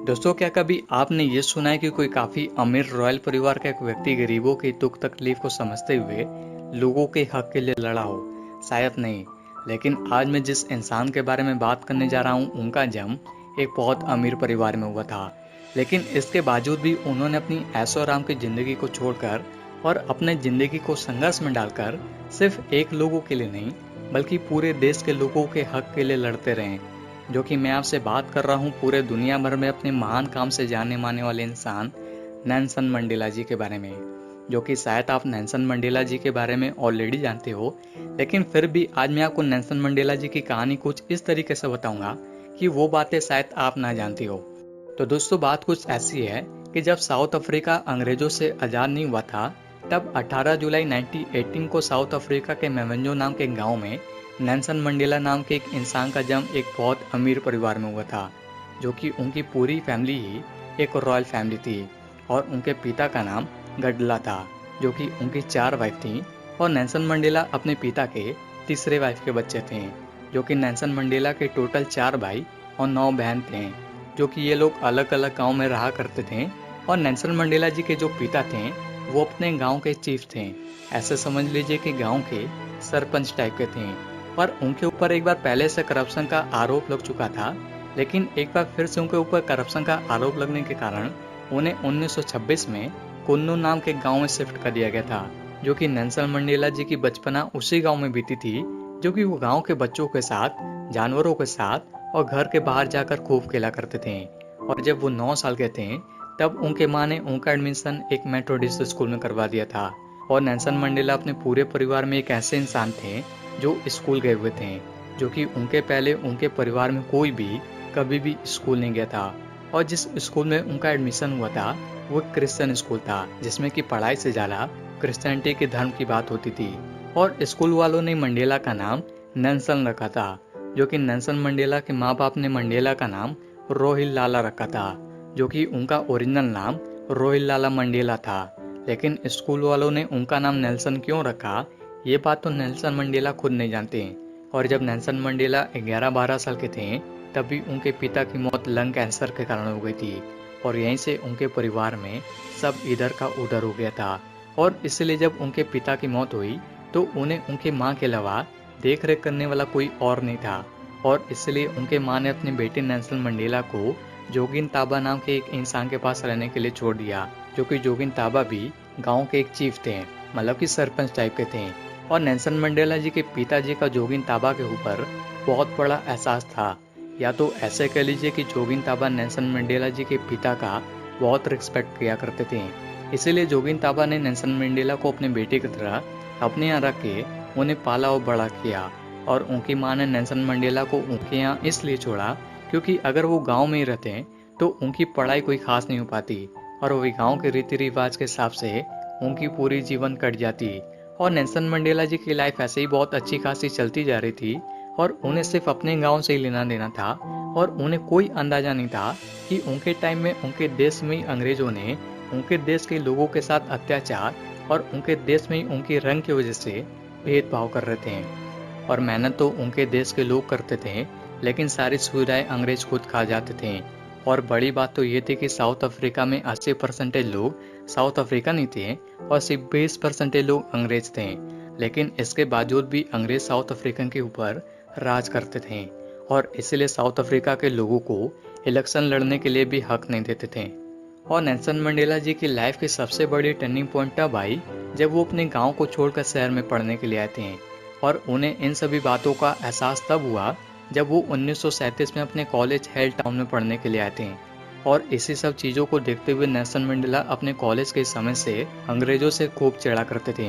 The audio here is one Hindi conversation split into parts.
दोस्तों, क्या कभी आपने ये सुना है कि कोई काफी अमीर रॉयल परिवार का एक व्यक्ति गरीबों की दुख तकलीफ को समझते हुए लोगों के हक के लिए लड़ा हो? शायद नहीं। लेकिन आज मैं जिस इंसान के बारे में बात करने जा रहा हूँ उनका जन्म एक बहुत अमीर परिवार में हुआ था। लेकिन इसके बावजूद भी उन्होंने अपनी ऐशो आराम की जिंदगी को छोड़कर और अपने जिंदगी को संघर्ष में डालकर सिर्फ एक लोगों के लिए नहीं बल्कि पूरे देश के लोगों के हक के लिए लड़ते रहे। जो कि मैं आपसे बात कर रहा हूँ पूरे दुनिया भर में अपने महान काम से जाने माने वाले इंसान नेल्सन मंडेला जी के बारे में। जो कि शायद आप नेल्सन मंडेला जी के बारे में ऑलरेडी जानते हो, लेकिन फिर भी आज मैं आपको नेल्सन मंडेला जी की कहानी कुछ इस तरीके से बताऊंगा कि वो बातें शायद आप ना जानती हो। तो दोस्तों, बात कुछ ऐसी है कि जब साउथ अफ्रीका अंग्रेजों से आज़ाद नहीं हुआ था, तब 18 जुलाई 1918 को साउथ अफ्रीका के मेवेंजो नाम के गांव में नेल्सन मंडेला नाम के एक इंसान का जन्म एक बहुत अमीर परिवार में हुआ था। जो कि उनकी पूरी फैमिली ही एक रॉयल फैमिली थी और उनके पिता का नाम गडला था। जो कि उनकी 4 वाइफ थी और नेल्सन मंडेला अपने पिता के तीसरे वाइफ के बच्चे थे। जो कि नेल्सन मंडेला के टोटल 4 भाई और 9 बहन थे। जो कि ये लोग अलग अलग गांव में रहा करते थे और नेल्सन मंडेला जी के जो पिता थे वो अपने गांव के चीफ थे। ऐसे समझ लीजिए कि गांव के सरपंच टाइप के थे। पर उनके ऊपर एक बार पहले से करप्शन का आरोप लग चुका था, लेकिन एक बार फिर से उनके ऊपर करप्शन का आरोप लगने के कारण उन्हें 1926 में कुन्नू नाम के गांव में शिफ्ट कर दिया गया था। जो कि नेल्सन मंडेला जी की बचपना उसी गांव में बीती थी। जो कि वो गांव के बच्चों के साथ, जानवरों के साथ और घर के बाहर जाकर खूब खेला करते थे। और जब वो 9 साल के थे तब उनके माँ ने उनका एडमिशन एक मेथोडिस्ट स्कूल में करवा दिया था। और नेल्सन मंडेला अपने पूरे परिवार में एक ऐसे इंसान थे जो स्कूल गए हुए थे। जो कि उनके पहले उनके परिवार में कोई भी कभी भी स्कूल नहीं गया था। और जिस स्कूल में उनका एडमिशन हुआ था वो क्रिश्चियन स्कूल था, जिसमें कि पढ़ाई से ज़्यादा क्रिश्चियनिटी के धर्म की बात होती थी। और स्कूल वालों ने मंडेला का नाम नेल्सन रखा था। जो कि नेल्सन मंडेला के माँ बाप ने मंडेला का नाम रोहिल लाला रखा था। जो कि उनका ओरिजिनल नाम रोहिल लाला मंडेला था। लेकिन स्कूल वालों ने उनका नाम नेल्सन क्यों रखा, ये बात तो नेल्सन मंडेला खुद नहीं जानते। और जब नेल्सन मंडेला 11-12 साल के थे तभी उनके पिता की मौत लंग कैंसर के कारण हो गई थी। और यहीं से उनके परिवार में सब इधर का उधर हो गया था। और इसलिए जब उनके पिता की मौत हुई तो उन्हें उनकी माँ के अलावा देख रेख करने वाला कोई और नहीं था। और इसलिए उनके माँ ने अपने बेटे नेल्सन मंडेला को जोगिन ताबा नाम के एक इंसान के पास रहने के लिए छोड़ दिया। जो कि जोगिन ताबा भी गांव के एक चीफ थे, मतलब कि सरपंच टाइप के थे। और नेल्सन मंडेला जी के पिताजी का जोगिन ताबा के ऊपर बहुत बड़ा एहसास था। या तो ऐसे कह लीजिए कि जोगिन ताबा नेल्सन मंडेला जी के पिता का बहुत रिस्पेक्ट किया करते थे। इसीलिए जोगिन ताबा ने नेल्सन मंडेला को अपने बेटे की तरह अपने यहाँ रख के उन्हें पाला और बड़ा किया। और उनकी माँ ने नेल्सन मंडेला को उनके यहाँ इसलिए छोड़ा क्योंकि अगर वो गांव में ही रहते तो उनकी पढ़ाई कोई खास नहीं हो पाती और वही गांव के रीति रिवाज के हिसाब से उनकी पूरी जीवन कट जाती। और नेल्सन मंडेला जी की लाइफ ऐसे ही बहुत अच्छी खासी चलती जा रही थी और उन्हें सिर्फ अपने गांव से ही लेना देना था। और उन्हें कोई अंदाजा नहीं था कि उनके टाइम में उनके देश में ही अंग्रेजों ने उनके देश के लोगों के साथ अत्याचार और उनके देश में ही उनके रंग की वजह से भेदभाव कर रहे थे। और मेहनत तो उनके देश के लोग करते थे, लेकिन सारी सुविधाएं अंग्रेज खुद खा जाते थे। और बड़ी बात तो ये थी कि साउथ अफ्रीका में 80% लोग साउथ अफ्रीका नहीं थे और सिर्फ 20% लोग अंग्रेज थे। लेकिन इसके बावजूद भी अंग्रेज साउथ अफ्रीकन के ऊपर राज करते थे और इसलिए साउथ अफ्रीका के लोगों को इलेक्शन लड़ने के लिए भी हक नहीं देते थे। और नेल्सन मंडेला जी की लाइफ की सबसे बड़ी टर्निंग पॉइंट तब आई जब वो अपने गांव को छोड़कर शहर में पढ़ने के लिए आए थे। और उन्हें इन सभी बातों का एहसास तब हुआ जब वो 1937 में अपने कॉलेज हेल टाउन में पढ़ने के लिए आए थे। और इसी सब चीज़ों को देखते हुए नेल्सन मंडेला अपने कॉलेज के समय से अंग्रेजों से खूब चिढ़ा करते थे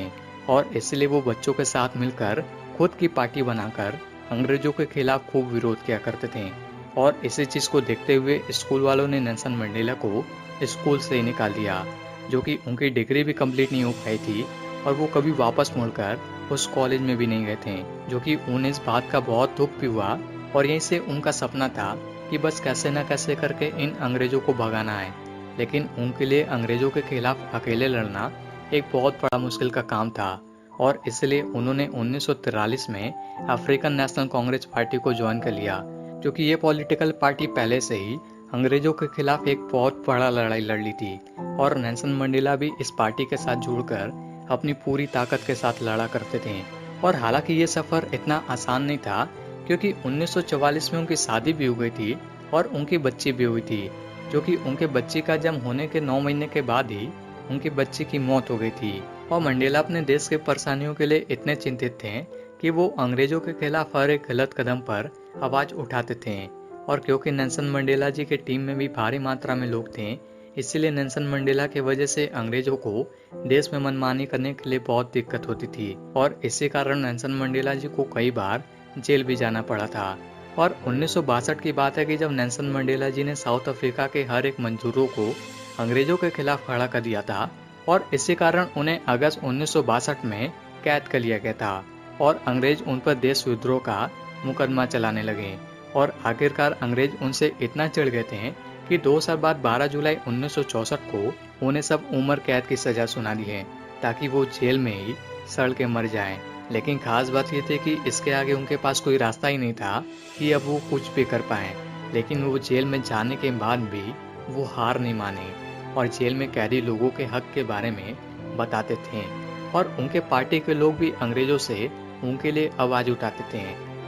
और इसलिए वो बच्चों के साथ मिलकर खुद की पार्टी बनाकर अंग्रेजों के खिलाफ खूब विरोध किया करते थे। और इसी चीज़ को देखते हुए स्कूल वालों ने नेल्सन मंडेला को स्कूल से ही निकाल दिया। जो कि उनकी डिग्री भी कंप्लीट नहीं हो पाई थी और वो कभी वापस मुड़कर उस कॉलेज में भी नहीं गए थे। जो कि उन्हें इस बात का बहुत दुख भी हुआ और यहीं से उनका सपना था कि बस कैसे न कैसे करके इन अंग्रेजों को भगाना है। लेकिन उनके लिए अंग्रेजों के खिलाफ अकेले लड़ना एक बहुत बड़ा मुश्किल का काम था। और इसलिए उन्होंने 1943 में अफ्रीकन नेशनल कांग्रेस पार्टी को ज्वाइन कर लिया। जो कि ये पॉलिटिकल पार्टी पहले से ही अंग्रेजों के खिलाफ एक बहुत बड़ा लड़ाई लड़ ली थी और नेल्सन मंडेला भी इस पार्टी के साथ जुड़कर अपनी पूरी ताकत के साथ लड़ा करते थे। और हालांकि ये सफर इतना आसान नहीं था, क्योंकि 1944 में उनकी शादी भी हो गई थी और उनकी बच्ची भी हुई थी, जो कि उनके बच्ची का जन्म होने के 9 महीने के बाद ही उनकी बच्ची की मौत हो गई थी। और मंडेला अपने देश के परेशानियों के लिए इतने चिंतित थे कि वो अंग्रेजों के खिलाफ हर एक गलत कदम पर आवाज उठाते थे। और क्योंकि नेल्सन मंडेला जी के टीम में भी भारी मात्रा में लोग थे, इसीलिए नेल्सन मंडेला की वजह से अंग्रेजों को देश में मनमानी करने के लिए बहुत दिक्कत होती थी। और इसी कारण नेल्सन मंडेला जी को कई बार जेल भी जाना पड़ा था। और 1962 की बात है कि जब नेल्सन मंडेला जी ने साउथ अफ्रीका के हर एक मजदूरों को अंग्रेजों के खिलाफ खड़ा कर दिया था, और इसी कारण उन्हें अगस्त 1962 में कैद कर लिया गया था और अंग्रेज उन पर देश विद्रोह का मुकदमा चलाने लगे। और आखिरकार अंग्रेज उनसे इतना चिढ़ गए थे कि 2 साल बाद 12 जुलाई 1964 को उन्हें सब उम्र कैद की सजा सुना दी है, ताकि वो जेल में ही सड़ के मर जाएं। लेकिन खास बात ये थी कि इसके आगे उनके पास कोई रास्ता ही नहीं था कि अब वो कुछ भी कर पाए। लेकिन वो जेल में जाने के बाद भी वो हार नहीं माने और जेल में कैदी लोगों के हक के बारे में बताते थे। और उनके पार्टी के लोग भी अंग्रेजों से उनके लिए आवाज उठाते थे।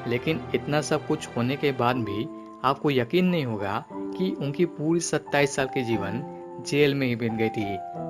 लेकिन इतना सब कुछ होने के बाद भी आपको यकीन नहीं होगा कि उनकी पूरी 27 साल की जीवन जेल में ही बीत गई थी।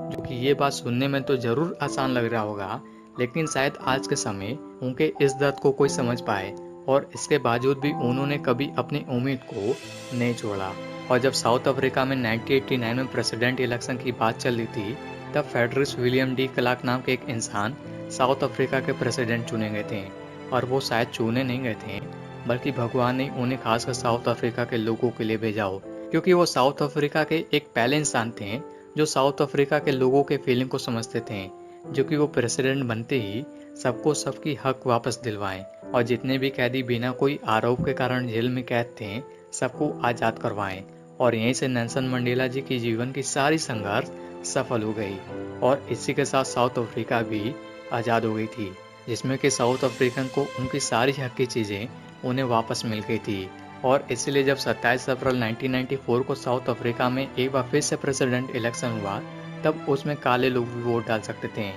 जो कि ये बात सुनने में तो जरूर आसान लग रहा होगा, लेकिन शायद आज के समय उनके इस दर्द को कोई समझ पाए। और इसके बावजूद भी उन्होंने कभी अपनी उम्मीद को नहीं छोड़ा। और जब साउथ अफ्रीका में 1989 में प्रेसिडेंट इलेक्शन की बात चल रही थी, तब फेडरिस विलियम डी क्लार्क नाम के एक इंसान साउथ अफ्रीका के प्रेसिडेंट चुने गए थे। और वो शायद चुने नहीं गए थे, बल्कि भगवान ने उन्हें खासकर साउथ अफ्रीका के लोगों के लिए भेजा हो, क्योंकि वो साउथ अफ्रीका के एक पहले इंसान थे जो साउथ अफ्रीका के लोगों के फीलिंग को समझते थे, जो कि वो प्रेसिडेंट बनते ही सबको सबकी हक वापस दिलवाएं और जितने भी कैदी बिना कोई आरोप के कारण जेल में कैद थे सबको आज़ाद करवाएं। और यहीं से नेल्सन मंडेला जी की जीवन की सारी संघर्ष सफल हो गई और इसी के साथ साउथ अफ्रीका भी आज़ाद हो गई थी, जिसमें कि साउथ अफ्रीकन को उनकी सारी हक की चीज़ें उन्हें वापस मिल गई थी। और इसलिए जब 27 अप्रैल 1994 को साउथ अफ्रीका में एक बार फिर से प्रेसिडेंट इलेक्शन हुआ, तब उसमें काले लोग भी वोट डाल सकते थे,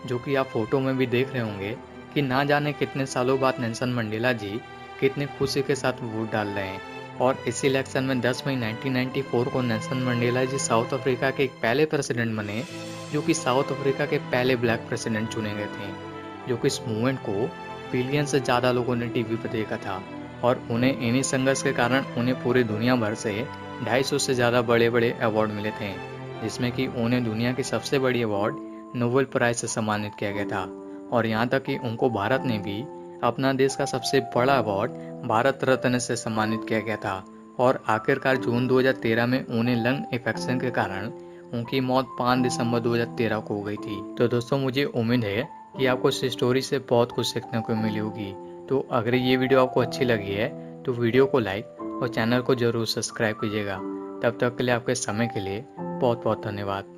जो कि आप फोटो में भी देख रहे होंगे कि ना जाने कितने सालों बाद नेल्सन मंडेला जी कितने खुशी के साथ वोट डाल रहे हैं। और इस इलेक्शन में 10 मई 1994 को नेल्सन मंडेला जी साउथ अफ्रीका के एक पहले प्रेसिडेंट बने, जो कि साउथ अफ्रीका के पहले ब्लैक प्रेसिडेंट चुने गए थे, जो कि इस मूवमेंट को बिलियन से ज़्यादा लोगों ने टीवी पर देखा था। और उन्हें इन्हीं संघर्ष के कारण उन्हें पूरी दुनिया भर से 250 से ज़्यादा बड़े बड़े अवार्ड मिले थे, जिसमें कि उन्हें दुनिया की सबसे बड़ी अवार्ड नोबेल प्राइज से सम्मानित किया गया था। और यहाँ तक कि उनको भारत ने भी अपना देश का सबसे बड़ा अवार्ड भारत रत्न से सम्मानित किया गया था। और आखिरकार जून 2013 में उन्हें लंग इन्फेक्शन के कारण उनकी मौत 5 दिसंबर 2013 को हो गई थी। तो दोस्तों, मुझे उम्मीद है कि आपको इस स्टोरी से बहुत कुछ सीखने को मिली होगी। तो अगर ये वीडियो आपको अच्छी लगी है तो वीडियो को लाइक और चैनल को जरूर सब्सक्राइब कीजिएगा। तब तक के लिए आपके समय के लिए बहुत बहुत धन्यवाद।